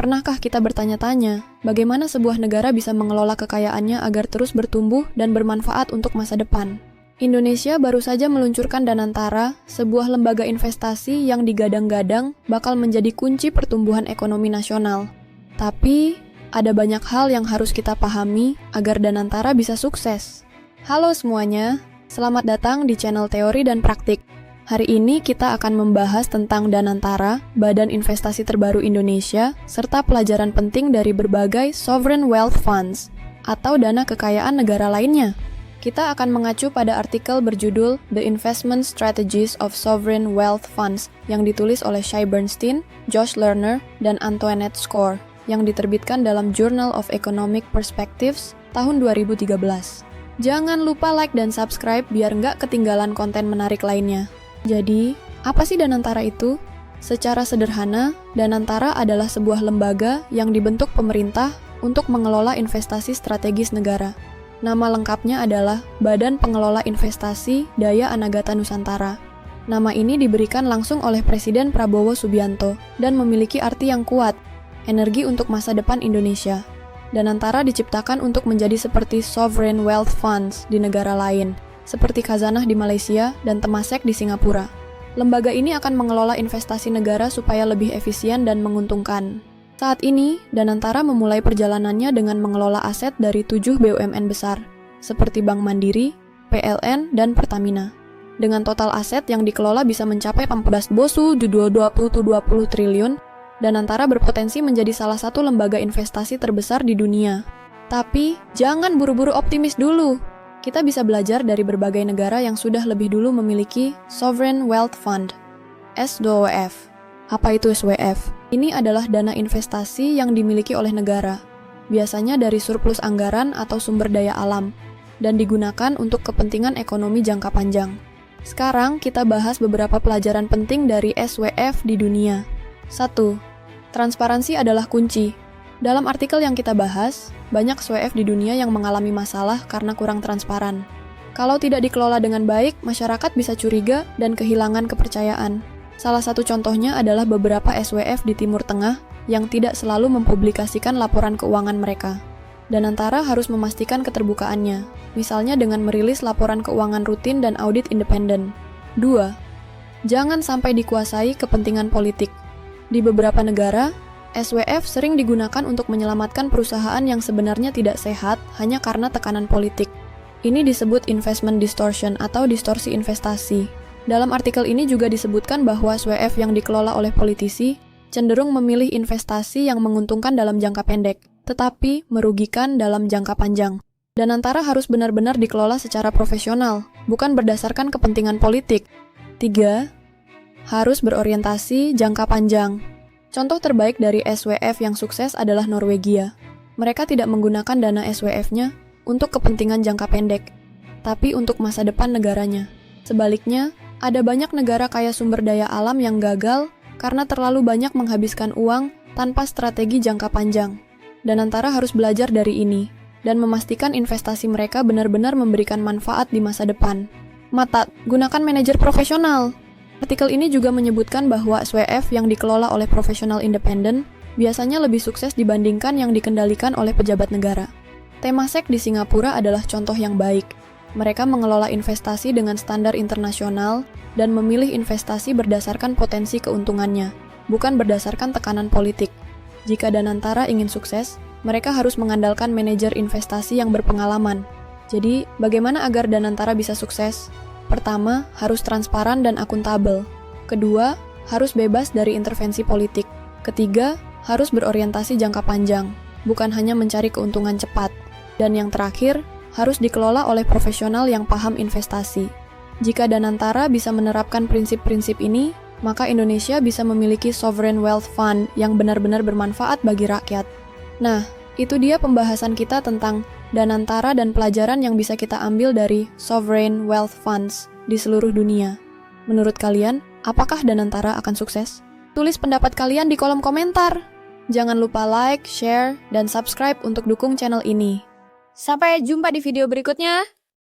Pernahkah kita bertanya-tanya, bagaimana sebuah negara bisa mengelola kekayaannya agar terus bertumbuh dan bermanfaat untuk masa depan? Indonesia baru saja meluncurkan Danantara, sebuah lembaga investasi yang digadang-gadang bakal menjadi kunci pertumbuhan ekonomi nasional. Tapi, ada banyak hal yang harus kita pahami agar Danantara bisa sukses. Halo semuanya, selamat datang di channel Teori dan Praktik. Hari ini kita akan membahas tentang Danantara, Badan Investasi Terbaru Indonesia, serta pelajaran penting dari berbagai Sovereign Wealth Funds, atau dana kekayaan negara lainnya. Kita akan mengacu pada artikel berjudul The Investment Strategies of Sovereign Wealth Funds yang ditulis oleh Shai Bernstein, Josh Lerner, dan Antoinette Score, yang diterbitkan dalam Journal of Economic Perspectives tahun 2013. Jangan lupa like dan subscribe biar nggak ketinggalan konten menarik lainnya. Jadi, apa sih Danantara itu? Secara sederhana, Danantara adalah sebuah lembaga yang dibentuk pemerintah untuk mengelola investasi strategis negara. Nama lengkapnya adalah Badan Pengelola Investasi Daya Anagata Nusantara. Nama ini diberikan langsung oleh Presiden Prabowo Subianto dan memiliki arti yang kuat, energi untuk masa depan Indonesia. Danantara diciptakan untuk menjadi seperti Sovereign Wealth Funds di negara lain, seperti Khazanah di Malaysia dan Temasek di Singapura. Lembaga ini akan mengelola investasi negara supaya lebih efisien dan menguntungkan. Saat ini, Danantara memulai perjalanannya dengan mengelola aset dari 7 BUMN besar, seperti Bank Mandiri, PLN, dan Pertamina. Dengan total aset yang dikelola bisa mencapai 20 triliun, Danantara berpotensi menjadi salah satu lembaga investasi terbesar di dunia. Tapi, jangan buru-buru optimis dulu. Kita bisa belajar dari berbagai negara yang sudah lebih dulu memiliki Sovereign Wealth Fund, SWF. Apa itu SWF? Ini adalah dana investasi yang dimiliki oleh negara, biasanya dari surplus anggaran atau sumber daya alam, dan digunakan untuk kepentingan ekonomi jangka panjang. Sekarang kita bahas beberapa pelajaran penting dari SWF di dunia. 1. Transparansi adalah kunci. Dalam artikel yang kita bahas, banyak SWF di dunia yang mengalami masalah karena kurang transparan. Kalau tidak dikelola dengan baik, masyarakat bisa curiga dan kehilangan kepercayaan. Salah satu contohnya adalah beberapa SWF di Timur Tengah yang tidak selalu mempublikasikan laporan keuangan mereka. Danantara harus memastikan keterbukaannya, misalnya dengan merilis laporan keuangan rutin dan audit independen. 2. Jangan sampai dikuasai kepentingan politik. Di beberapa negara, SWF sering digunakan untuk menyelamatkan perusahaan yang sebenarnya tidak sehat hanya karena tekanan politik. Ini disebut investment distortion atau distorsi investasi. Dalam artikel ini juga disebutkan bahwa SWF yang dikelola oleh politisi cenderung memilih investasi yang menguntungkan dalam jangka pendek, tetapi merugikan dalam jangka panjang. Danantara harus benar-benar dikelola secara profesional, bukan berdasarkan kepentingan politik. 3. Harus berorientasi jangka panjang. Contoh terbaik dari SWF yang sukses adalah Norwegia. Mereka tidak menggunakan dana SWF-nya untuk kepentingan jangka pendek, tapi untuk masa depan negaranya. Sebaliknya, ada banyak negara kaya sumber daya alam yang gagal karena terlalu banyak menghabiskan uang tanpa strategi jangka panjang. Danantara harus belajar dari ini dan memastikan investasi mereka benar-benar memberikan manfaat di masa depan. Mata, gunakan manajer profesional. Artikel ini juga menyebutkan bahwa SWF yang dikelola oleh profesional independen biasanya lebih sukses dibandingkan yang dikendalikan oleh pejabat negara. Temasek di Singapura adalah contoh yang baik. Mereka mengelola investasi dengan standar internasional dan memilih investasi berdasarkan potensi keuntungannya, bukan berdasarkan tekanan politik. Jika Danantara ingin sukses, mereka harus mengandalkan manajer investasi yang berpengalaman. Jadi, bagaimana agar Danantara bisa sukses? Pertama, harus transparan dan akuntabel. Kedua, harus bebas dari intervensi politik. Ketiga, harus berorientasi jangka panjang, bukan hanya mencari keuntungan cepat. Dan yang terakhir, harus dikelola oleh profesional yang paham investasi. Jika Danantara bisa menerapkan prinsip-prinsip ini, maka Indonesia bisa memiliki Sovereign Wealth Fund yang benar-benar bermanfaat bagi rakyat. Nah, itu dia pembahasan kita tentang Danantara dan pelajaran yang bisa kita ambil dari Sovereign Wealth Funds di seluruh dunia. Menurut kalian, apakah Danantara akan sukses? Tulis pendapat kalian di kolom komentar. Jangan lupa like, share, dan subscribe untuk dukung channel ini. Sampai jumpa di video berikutnya.